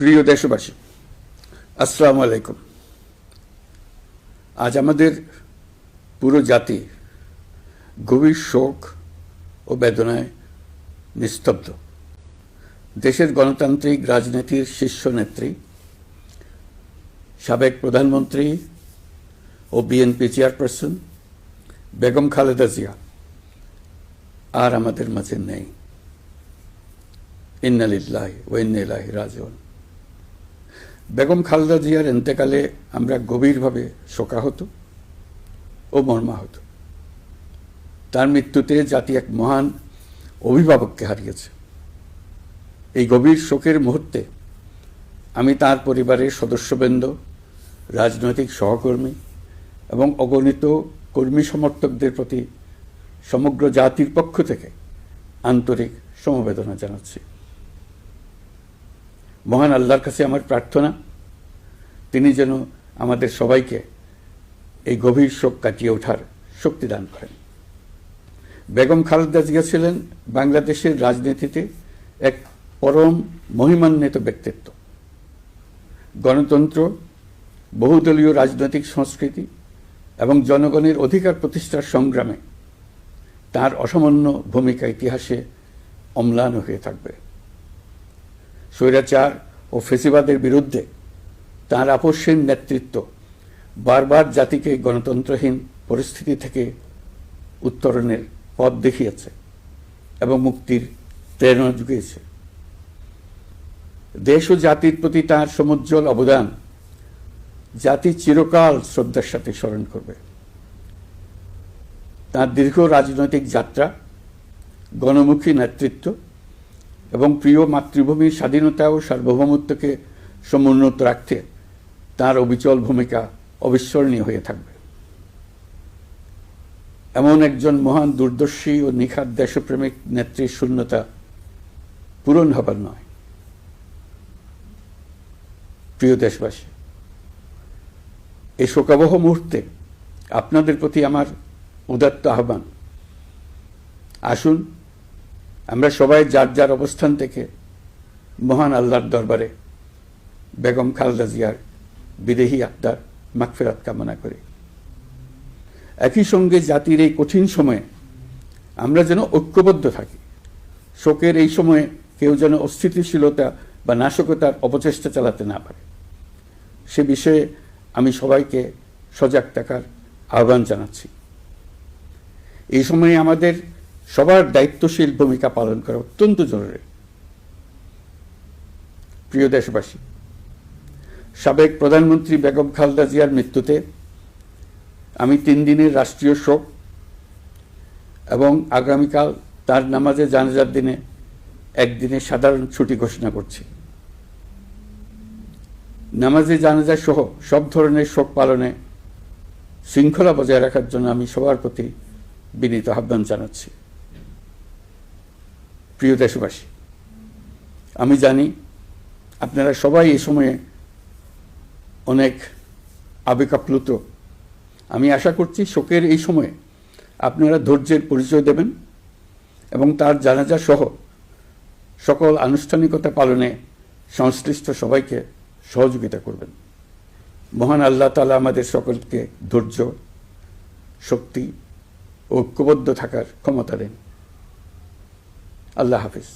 প্রিয় দেশবাসী, আসসালামু আলাইকুম। আজ আমাদের পুরো জাতি গভীর শোক ও বেদনায় নিস্তব্ধ। দেশের গণতান্ত্রিক রাজনীতির শীর্ষ নেত্রী, সাবেক প্রধানমন্ত্রী ও বিএনপি চেয়ারপারসন বেগম খালেদা জিয়া আর আমাদের মাঝে নেই। ইন্না লিল্লাহি ওয়া ইন্না ইলাইহি রাজিউন। বেগম খালেদা জিয়ার ইন্তেকালে আমরা গভীরভাবে শোকাহত ও মর্মাহত। তার মৃত্যুতে জাতি এক মহান অভিভাবককে হারিয়েছে। এই গভীর শোকের মুহূর্তে আমি তার পরিবারের সদস্যবৃন্দ, রাজনৈতিক সহকর্মী এবং অগণিত কর্মী সমর্থকদের প্রতি সমগ্র জাতির পক্ষ থেকে আন্তরিক সমবেদনা জানাচ্ছি। মহান আল্লাহর কাছে আমার প্রার্থনা, তিনি যেন আমাদের সবাইকে এই গভীর শোক কাটিয়ে ওঠার শক্তি দান করেন। বেগম খালেদা জিয়া ছিলেন বাংলাদেশের রাজনীতিতে এক পরম মহিমান্বিত ব্যক্তিত্ব। গণতন্ত্র, বহুদলীয় রাজনৈতিক সংস্কৃতি এবং জনগণের অধিকার প্রতিষ্ঠার সংগ্রামে তার অসামান্য ভূমিকা ইতিহাসে অম্লান হয়ে থাকবে। স্বৈরাচার ও ফেসিবাদের বিরুদ্ধে তাঁর আপসহীন নেতৃত্ব বারবার জাতিকে গণতন্ত্রহীন পরিস্থিতি থেকে উত্তরণের পথ দেখিয়েছে এবং মুক্তির প্রেরণা জুগিয়েছে। দেশ ও জাতির প্রতি তাঁর সমুজ্জ্বল অবদান জাতি চিরকাল শ্রদ্ধার সাথে স্মরণ করবে। তাঁর দীর্ঘ রাজনৈতিক যাত্রা, গণমুখী নেতৃত্ব এবং প্রিয় মাতৃভূমির স্বাধীনতা ও সার্বভৌমত্বকে সমুন্নত রাখতে তাঁর অবিচল ভূমিকা অবিস্মরণীয় হয়ে থাকবে। এমন একজন মহান দূরদর্শী ও নিখাদ দেশপ্রেমিক নেত্রীর শূন্যতা পূরণ হবার নয়। প্রিয় দেশবাসী, এই শোকাবহ মুহূর্তে আপনাদের প্রতি আমার উদাত্ত আহ্বান, আসুন আমরা সবাই যার যার অবস্থান থেকে মহান আল্লাহর দরবারে বেগম খালেদা জিয়ার বিদেহী আত্মার মাগফিরাত কামনা করি। একই সঙ্গে জাতির এই কঠিন সময়ে আমরা যেন ঐক্যবদ্ধ থাকি। শোকের এই সময়ে কেউ যেন অস্থিতিশীলতা বা নাশকতার অপচেষ্টা চালাতে না পারে, সে বিষয়ে আমি সবাইকে সজাগ থাকার আহ্বান জানাচ্ছি। এই সময়ে আমাদের সবার দায়িত্বশীল ভূমিকা পালন করা অত্যন্ত জরুরি। প্রিয় দেশবাসী, সাবেক প্রধানমন্ত্রী বেগম খালেদা জিয়ার মৃত্যুতে আমি 3 দিনের রাষ্ট্রীয় শোক এবং আগামীকাল তার নামাজে জানাজার দিনে একদিনের সাধারণ ছুটি ঘোষণা করছি। নামাজে জানাজা সহ সব ধরনের শোক পালনে শৃঙ্খলা বজায় রাখার জন্য আমি সবার প্রতি বিনীত আহ্বান জানাচ্ছি। প্রিয় দেশবাসী, আমি জানি আপনারা সবাই এই সময়ে অনেক আবেগাপ্লুত। আমি আশা করছি শোকের এই সময়ে আপনারা ধৈর্যের পরিচয় দেবেন এবং তার জানাজা সহ সকল আনুষ্ঠানিকতা পালনে সংশ্লিষ্ট সবাইকে সহযোগিতা করবেন। মহান আল্লাহ তাআলা আমাদের সকলকে ধৈর্য, শক্তি ও ঐক্যবদ্ধ থাকার ক্ষমতা দেন। আল্লাহ হাফিজ।